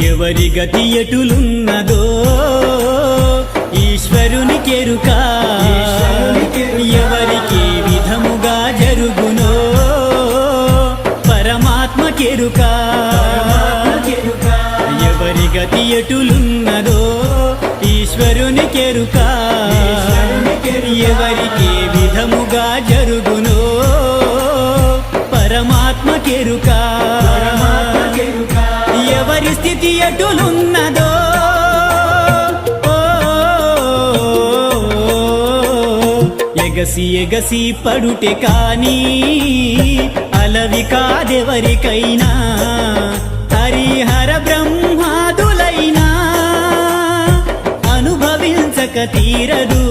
ఎవరి గతి ఎటులున్నదో ఈశ్వరునికెరుక ఎవరికి విధముగా జరుగునో పరమాత్మకెరుక ఎవరి గతి ఎటులున్నదో ఈశ్వరునికెరుక ఎవరికి విధముగా జరుగునో పరమాత్మకెరుక ఎవరి స్థితి ఎటులున్నదో ఎగసి ఎగసి పడుటే కాని అలవి కాదెవరికైనా హరిహర బ్రహ్మాదులైనా అనుభవించక తీరదు